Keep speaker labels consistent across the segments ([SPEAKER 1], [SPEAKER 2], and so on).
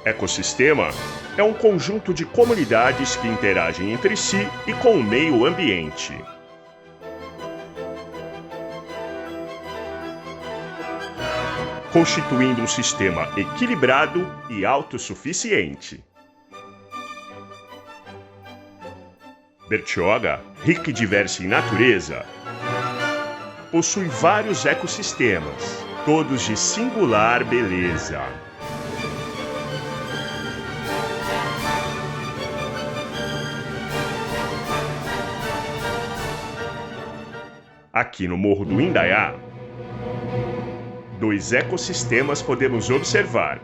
[SPEAKER 1] Ecossistema é um conjunto de comunidades que interagem entre si e com o meio ambiente. Constituindo um sistema equilibrado e autossuficiente. Bertioga, rica e diversa em natureza, possui vários ecossistemas, todos de singular beleza. Aqui no Morro do Indaiá, 2 ecossistemas podemos observar.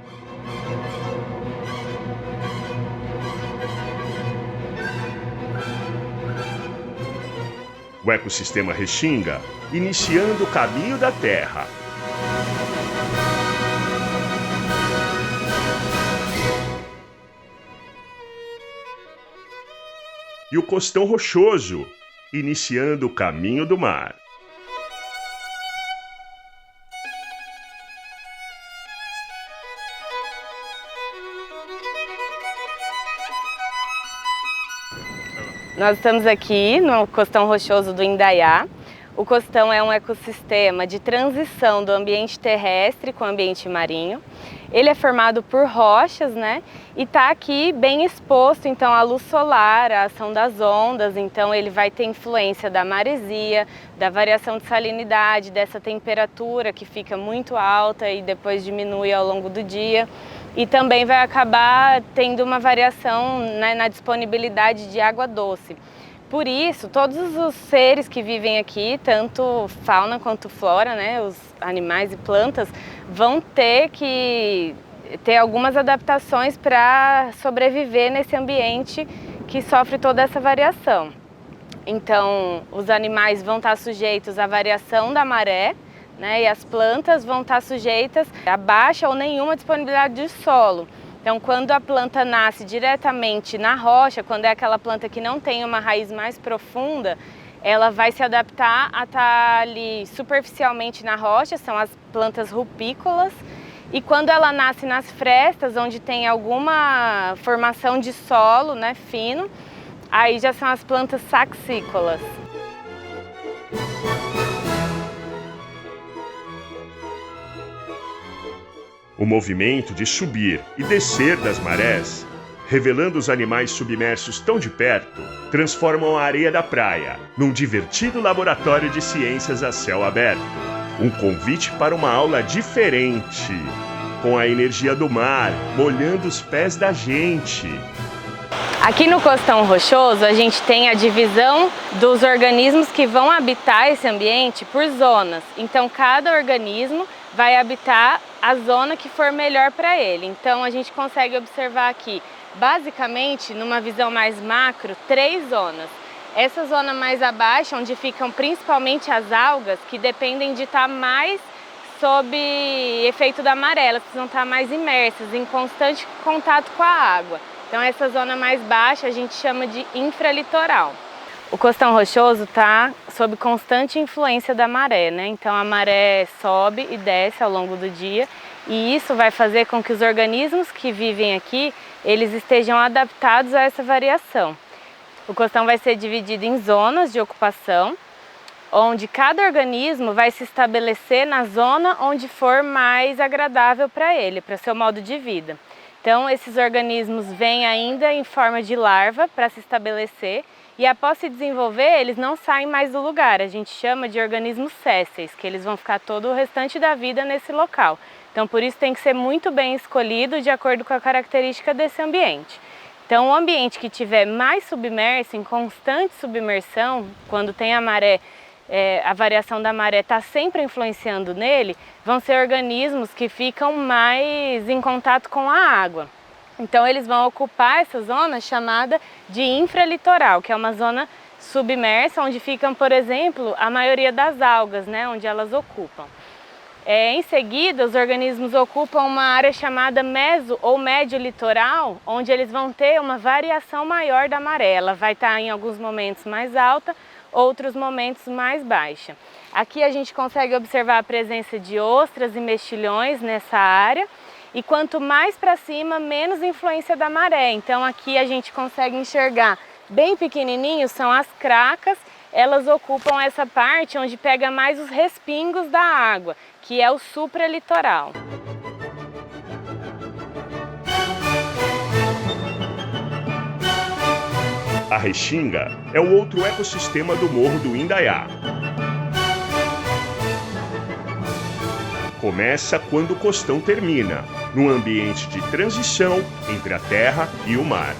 [SPEAKER 1] O ecossistema Restinga, iniciando o caminho da Terra. E o Costão Rochoso, iniciando o caminho do mar.
[SPEAKER 2] Nós estamos aqui no Costão Rochoso do Indaiá. O costão é um ecossistema de transição do ambiente terrestre com o ambiente marinho. Ele é formado por rochas, né? E está aqui bem exposto, então, à luz solar, à ação das ondas. Então, ele vai ter influência da maresia, da variação de salinidade, dessa temperatura que fica muito alta e depois diminui ao longo do dia. E também vai acabar tendo uma variação, né, na disponibilidade de água doce. Por isso, todos os seres que vivem aqui, tanto fauna quanto flora, né, os animais e plantas, vão ter que ter algumas adaptações para sobreviver nesse ambiente que sofre toda essa variação. Então, os animais vão estar sujeitos à variação da maré, né, e as plantas vão estar sujeitas a baixa ou nenhuma disponibilidade de solo. Então, quando a planta nasce diretamente na rocha, quando é aquela planta que não tem uma raiz mais profunda, ela vai se adaptar a estar ali superficialmente na rocha, são as plantas rupícolas. E quando ela nasce nas frestas, onde tem alguma formação de solo, né, fino, aí já são as plantas saxícolas.
[SPEAKER 1] O movimento de subir e descer das marés, revelando os animais submersos tão de perto, transformam a areia da praia num divertido laboratório de ciências a céu aberto. Um convite para uma aula diferente, com a energia do mar molhando os pés da gente.
[SPEAKER 2] Aqui no Costão Rochoso, a gente tem a divisão dos organismos que vão habitar esse ambiente por zonas. Então, cada organismo vai habitar a zona que for melhor para ele. Então, a gente consegue observar aqui, basicamente, numa visão mais macro, 3 zonas. Essa zona mais abaixo, onde ficam principalmente as algas, que dependem de estar mais sob efeito da maré, elas precisam estar mais imersas, em constante contato com a água. Então, essa zona mais baixa a gente chama de infralitoral. O Costão Rochoso está sob constante influência da maré, né? Então, a maré sobe e desce ao longo do dia e isso vai fazer com que os organismos que vivem aqui, eles estejam adaptados a essa variação. O costão vai ser dividido em zonas de ocupação, onde cada organismo vai se estabelecer na zona onde for mais agradável para ele, para seu modo de vida. Então, esses organismos vêm ainda em forma de larva para se estabelecer e após se desenvolver, eles não saem mais do lugar. A gente chama de organismos sésseis, que eles vão ficar todo o restante da vida nesse local. Então, por isso tem que ser muito bem escolhido de acordo com a característica desse ambiente. Então, o ambiente que tiver mais submerso, em constante submersão, quando tem a maré, a variação da maré está sempre influenciando nele, vão ser organismos que ficam mais em contato com a água. Então, eles vão ocupar essa zona chamada de infralitoral, que é uma zona submersa, onde ficam, por exemplo, a maioria das algas, né, onde elas ocupam. Em seguida, os organismos ocupam uma área chamada meso ou médio litoral, onde eles vão ter uma variação maior da maré. Ela vai estar em alguns momentos mais alta, outros momentos mais baixa. Aqui a gente consegue observar a presença de ostras e mexilhões nessa área e quanto mais para cima, menos influência da maré. Então aqui a gente consegue enxergar bem pequenininho, são as cracas, elas ocupam essa parte onde pega mais os respingos da água, que é o supralitoral.
[SPEAKER 1] A Restinga é o outro ecossistema do Morro do Indaiá. Começa quando o costão termina, num ambiente de transição entre a terra e o mar.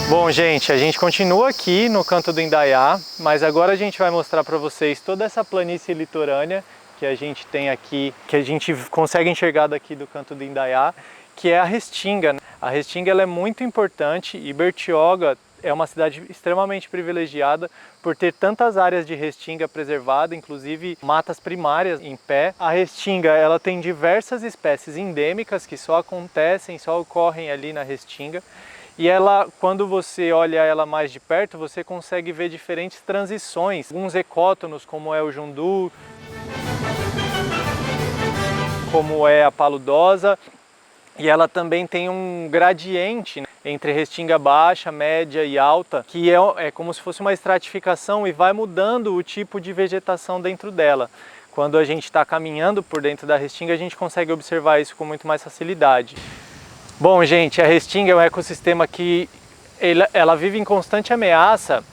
[SPEAKER 3] Bom, gente, a gente continua aqui no Canto do Indaiá, mas agora a gente vai mostrar para vocês toda essa planície litorânea que a gente tem aqui, que a gente consegue enxergar daqui do Canto do Indaiá, que é a Restinga. A Restinga ela é muito importante e Bertioga é uma cidade extremamente privilegiada por ter tantas áreas de restinga preservada, inclusive matas primárias em pé. A restinga ela tem diversas espécies endêmicas que só acontecem, só ocorrem ali na restinga. E ela, quando você olha ela mais de perto, você consegue ver diferentes transições. Alguns ecótonos, como é o jundu, como é a paludosa. E ela também tem um gradiente entre restinga baixa, média e alta, que é como se fosse uma estratificação e vai mudando o tipo de vegetação dentro dela. Quando a gente está caminhando por dentro da restinga, a gente consegue observar isso com muito mais facilidade. Bom, gente, a restinga é um ecossistema que ela vive em constante ameaça,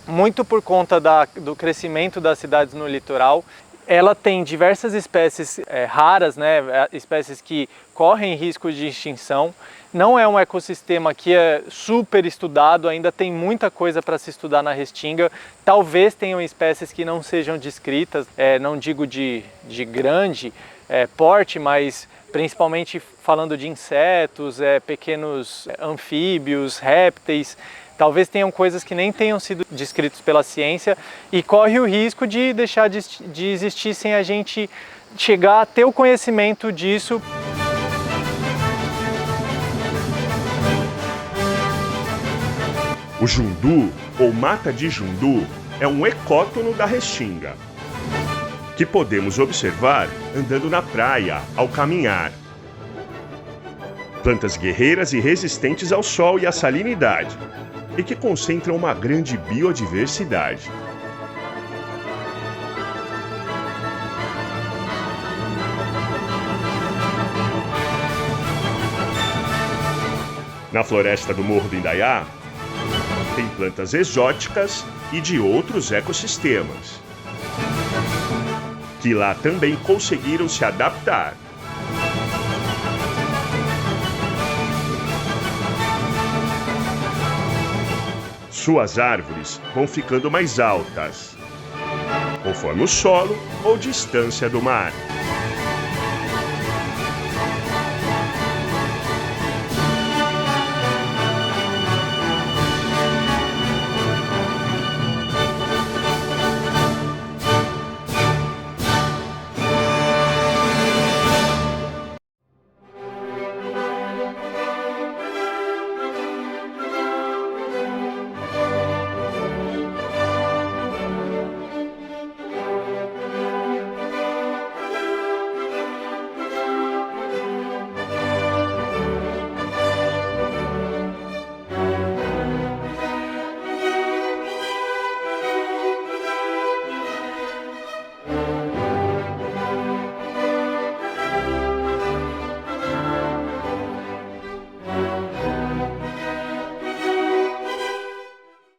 [SPEAKER 3] muito por conta do crescimento das cidades no litoral. Ela tem diversas espécies raras, né? Espécies que correm risco de extinção. Não é um ecossistema que é super estudado, ainda tem muita coisa para se estudar na restinga. Talvez tenham espécies que não sejam descritas, não digo de grande porte, mas principalmente falando de insetos, pequenos anfíbios, répteis. Talvez tenham coisas que nem tenham sido descritas pela ciência e corre o risco de deixar de existir sem a gente chegar a ter o conhecimento disso.
[SPEAKER 1] O jundu, ou mata de jundu, é um ecótono da Restinga, que podemos observar andando na praia ao caminhar. Plantas guerreiras e resistentes ao sol e à salinidade, e que concentram uma grande biodiversidade. Na floresta do Morro do Indaiá, tem plantas exóticas e de outros ecossistemas, que lá também conseguiram se adaptar. Suas árvores vão ficando mais altas, conforme o solo ou distância do mar.